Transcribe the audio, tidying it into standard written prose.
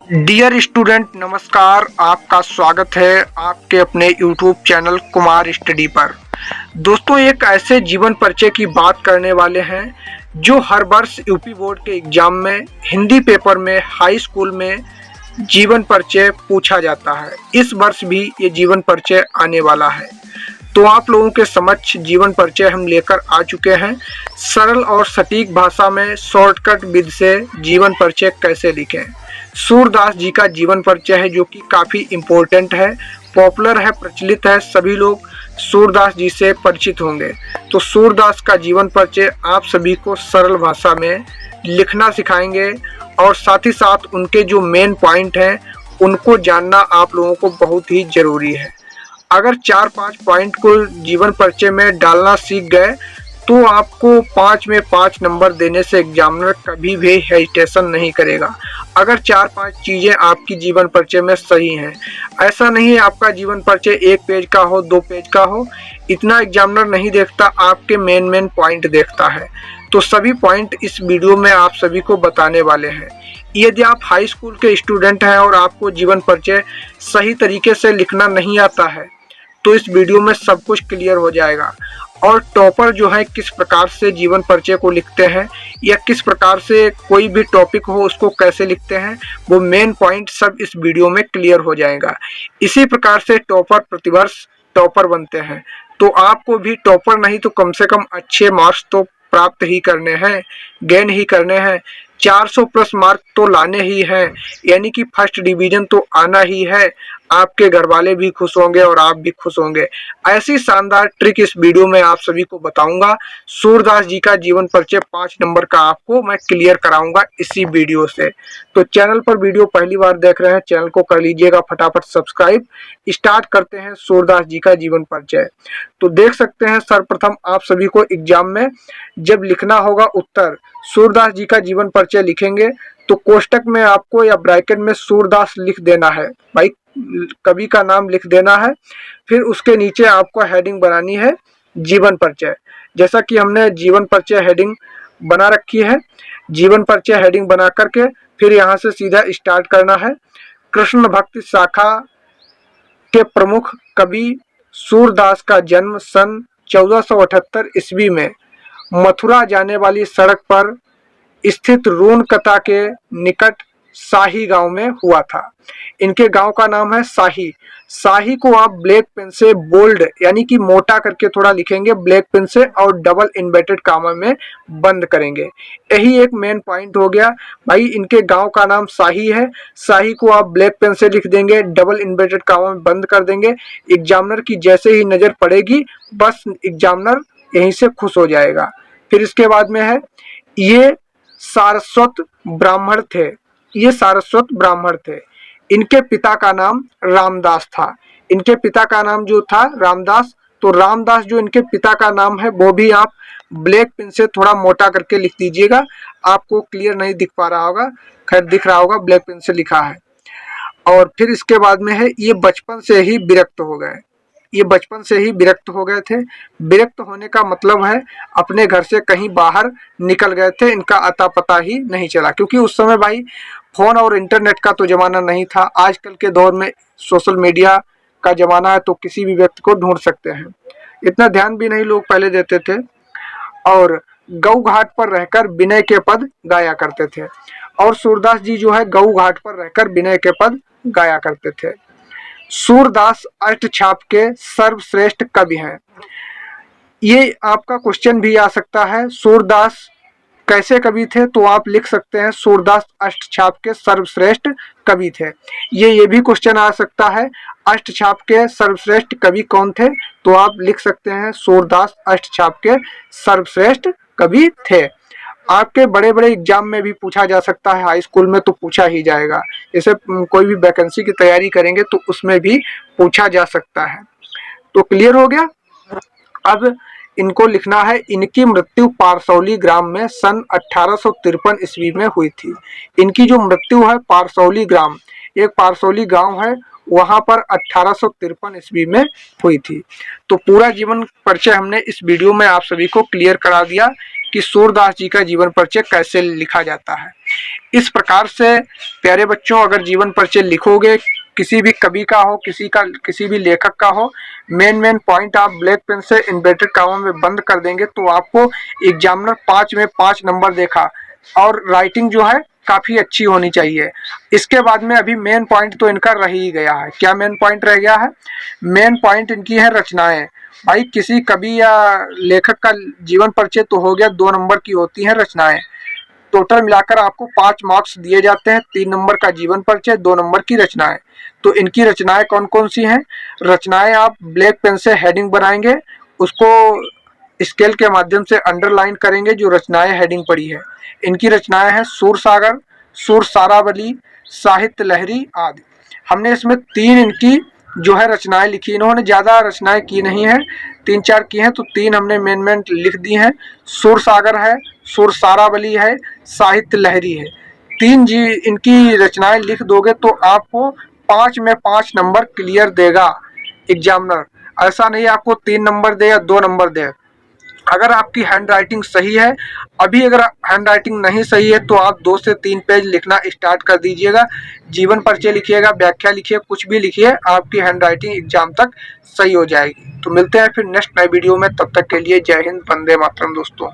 Dear student, नमस्कार। आपका स्वागत है आपके अपने यूट्यूब चैनल कुमार स्टडी पर। दोस्तों, एक ऐसे जीवन परिचय की बात करने वाले हैं जो हर वर्ष यूपी बोर्ड के एग्जाम में हिंदी पेपर में हाई स्कूल में जीवन परिचय पूछा जाता है। इस वर्ष भी ये जीवन परिचय आने वाला है, तो आप लोगों के समक्ष जीवन परिचय हम लेकर आ चुके हैं। सरल और सटीक भाषा में शॉर्टकट विधि से जीवन परिचय कैसे लिखें। सूरदास जी का जीवन परिचय है जो कि काफ़ी इम्पोर्टेंट है, पॉपुलर है, प्रचलित है, सभी लोग सूरदास जी से परिचित होंगे। तो सूरदास का जीवन परिचय आप सभी को सरल भाषा में लिखना सिखाएंगे और साथ ही साथ उनके जो मेन पॉइंट हैं उनको जानना आप लोगों को बहुत ही ज़रूरी है। अगर 4-5 पॉइंट को जीवन परिचय में डालना सीख गए तो आपको 5 में 5 नंबर देने से एग्जामिनर कभी भी हेजिटेशन नहीं करेगा। अगर 4-5 चीज़ें आपकी जीवन परिचय में सही हैं, ऐसा नहीं है आपका जीवन परिचय 1 पेज का हो, 2 पेज का हो, इतना एग्जामिनर नहीं देखता, आपके मेन पॉइंट देखता है। तो सभी पॉइंट इस वीडियो में आप सभी को बताने वाले हैं। यदि आप हाई स्कूल के स्टूडेंट हैं और आपको जीवन परिचय सही तरीके से लिखना नहीं आता है तो इस वीडियो में सब कुछ क्लियर हो जाएगा। और टॉपर जो है किस प्रकार से जीवन परिचय को लिखते हैं या किस प्रकार से कोई भी टॉपिक हो उसको कैसे लिखते हैं, वो मेन पॉइंट सब इस वीडियो में क्लियर हो जाएगा। इसी प्रकार से टॉपर प्रतिवर्ष टॉपर बनते हैं, तो आपको भी टॉपर नहीं तो कम से कम अच्छे मार्क्स तो प्राप्त ही करने हैं, गेन ही करने हैं। 400 प्लस मार्क तो लाने ही हैं, यानी कि फर्स्ट डिवीजन तो आना ही है। आपके घर वाले भी खुश होंगे और आप भी खुश होंगे। ऐसी शानदार ट्रिक इस वीडियो में आप सभी को बताऊंगा। सूरदास जी का जीवन परिचय 5 नंबर का आपको मैं क्लियर कराऊंगा इसी वीडियो से। तो चैनल पर वीडियो पहली बार देख रहे हैं, चैनल को कर लीजिएगा फटाफट सब्सक्राइब। स्टार्ट करते हैं सूरदास जी का जीवन परिचय। तो देख सकते हैं, सर्वप्रथम आप सभी को एग्जाम में जब लिखना होगा उत्तर, सूरदास जी का जीवन परिचय लिखेंगे तो कोष्टक में आपको या ब्रैकेट में सूरदास लिख देना है, भाई कवि का नाम लिख देना है। फिर उसके नीचे आपको हेडिंग बनानी है जीवन परिचय। जैसा कि हमने जीवन परिचय हेडिंग बना रखी है, जीवन परिचय हेडिंग बना करके फिर यहाँ से सीधा स्टार्ट करना है। कृष्ण भक्ति शाखा के प्रमुख कवि सूरदास का जन्म सन 1478 ईस्वी में मथुरा जाने वाली सड़क पर स्थित रूनकता के निकट शाही गांव में हुआ था। इनके गांव का नाम है शाही। शाही को आप ब्लैक पेन से बोल्ड यानी कि मोटा करके थोड़ा लिखेंगे ब्लैक पेन से और डबल इन्वर्टेड कामा में बंद करेंगे। यही एक मेन पॉइंट हो गया भाई, इनके गांव का नाम शाही है। शाही को आप ब्लैक पेन से लिख देंगे, डबल इन्वर्टेड कामा में बंद कर देंगे। एग्जामिनर की जैसे ही नजर पड़ेगी बस एग्जामिनर यहीं से खुश हो जाएगा। फिर इसके बाद में है ये सारस्वत ब्राह्मण थे। ये सारस्वत ब्राह्मण थे। इनके पिता का नाम रामदास था। इनके पिता का नाम जो था रामदास, तो रामदास जो इनके पिता का नाम है वो भी आप ब्लैक पेन से थोड़ा मोटा करके लिख दीजिएगा। आपको क्लियर नहीं दिख पा रहा होगा, खैर दिख रहा होगा, ब्लैक पेन से लिखा है। और फिर इसके बाद में है ये बचपन से ही विरक्त हो गए। ये बचपन से ही विरक्त हो गए थे। विरक्त होने का मतलब है अपने घर से कहीं बाहर निकल गए थे, इनका अता पता ही नहीं चला। क्योंकि उस समय भाई फोन और इंटरनेट का तो जमाना नहीं था। आजकल के दौर में सोशल मीडिया का जमाना है तो किसी भी व्यक्ति को ढूंढ सकते हैं। इतना ध्यान भी नहीं लोग पहले देते थे। और गऊ घाट पर रहकर विनय के पद गाया करते थे। और सूरदास जी जो है गऊ घाट पर रहकर विनय के पद गाया करते थे। सूरदास अष्टछाप के सर्वश्रेष्ठ कवि हैं। ये आपका क्वेश्चन भी आ सकता है, सूरदास कैसे कवि थे, तो आप लिख सकते हैं सूरदास अष्टछाप के सर्वश्रेष्ठ कवि थे। ये भी क्वेश्चन आ सकता है, अष्टछाप के सर्वश्रेष्ठ कवि कौन थे, तो आप लिख सकते हैं सूरदास अष्टछाप के सर्वश्रेष्ठ कवि थे। आपके बड़े बड़े एग्जाम में भी पूछा जा सकता है, हाई स्कूल में तो पूछा ही जाएगा। जैसे कोई भी वैकेंसी की तैयारी करेंगे तो उसमें भी पूछा जा सकता है। तो क्लियर हो गया। अब इनको लिखना है, इनकी मृत्यु पारसौली ग्राम में सन 1853 ईस्वी में हुई थी। इनकी जो मृत्यु है पारसौली ग्राम, एक पारसौली गांव है, वहां पर 1853 ईस्वी में हुई थी। तो पूरा जीवन परिचय हमने इस वीडियो में आप सभी को क्लियर करा दिया। कि सूरदास जी का जीवन परिचय कैसे लिखा जाता है। इस प्रकार से प्यारे बच्चों, अगर जीवन परिचय लिखोगे, किसी भी कवि का हो, किसी भी लेखक का हो, मेन पॉइंट आप ब्लैक पेन से इन्वर्टेड कामों में बंद कर देंगे तो आपको एग्जामिनर 5 में 5 नंबर देखा। और राइटिंग जो है काफी अच्छी होनी चाहिए। इसके बाद में अभी मेन पॉइंट तो इनका रह ही गया है। क्या मेन पॉइंट रह गया है? मेन पॉइंट इनकी है रचनाएं। भाई किसी कवि या लेखक का जीवन परिचय तो हो गया, 2 नंबर की होती हैं रचनाएं। टोटल मिलाकर आपको 5 मार्क्स दिए जाते हैं। 3 नंबर का जीवन परिचय, 2 नंबर की रचनाएं। तो इनकी रचनाएं कौन कौन सी हैं? रचनाएं आप ब्लैक पेन से हेडिंग बनाएंगे, उसको स्केल के माध्यम से अंडरलाइन करेंगे जो रचनाएं हेडिंग पड़ी है। इनकी रचनाएं हैं सूर सागर, सूर सारावली, साहित्य लहरी आदि। हमने इसमें 3 इनकी जो है रचनाएं लिखी। इन्होंने ज्यादा रचनाएं की नहीं है, 3-4 की हैं, तो 3 हमने मेन लिख दी हैं। सूर सागर है, सूर सारावली है, साहित्य लहरी है। 3 जी इनकी रचनाएं लिख दोगे तो आपको 5 में 5 नंबर क्लियर देगा एग्जामिनर। ऐसा नहीं आपको 3 नंबर दे या 2 नंबर दे। अगर आपकी हैंड राइटिंग सही है, अभी अगर हैंड राइटिंग नहीं सही है तो आप 2 से 3 पेज लिखना स्टार्ट कर दीजिएगा। जीवन परिचय लिखिएगा, व्याख्या लिखिए, कुछ भी लिखिए, आपकी हैंड राइटिंग एग्जाम तक सही हो जाएगी। तो मिलते हैं फिर नेक्स्ट नए वीडियो में, तब तक के लिए जय हिंद, वंदे मातरम दोस्तों।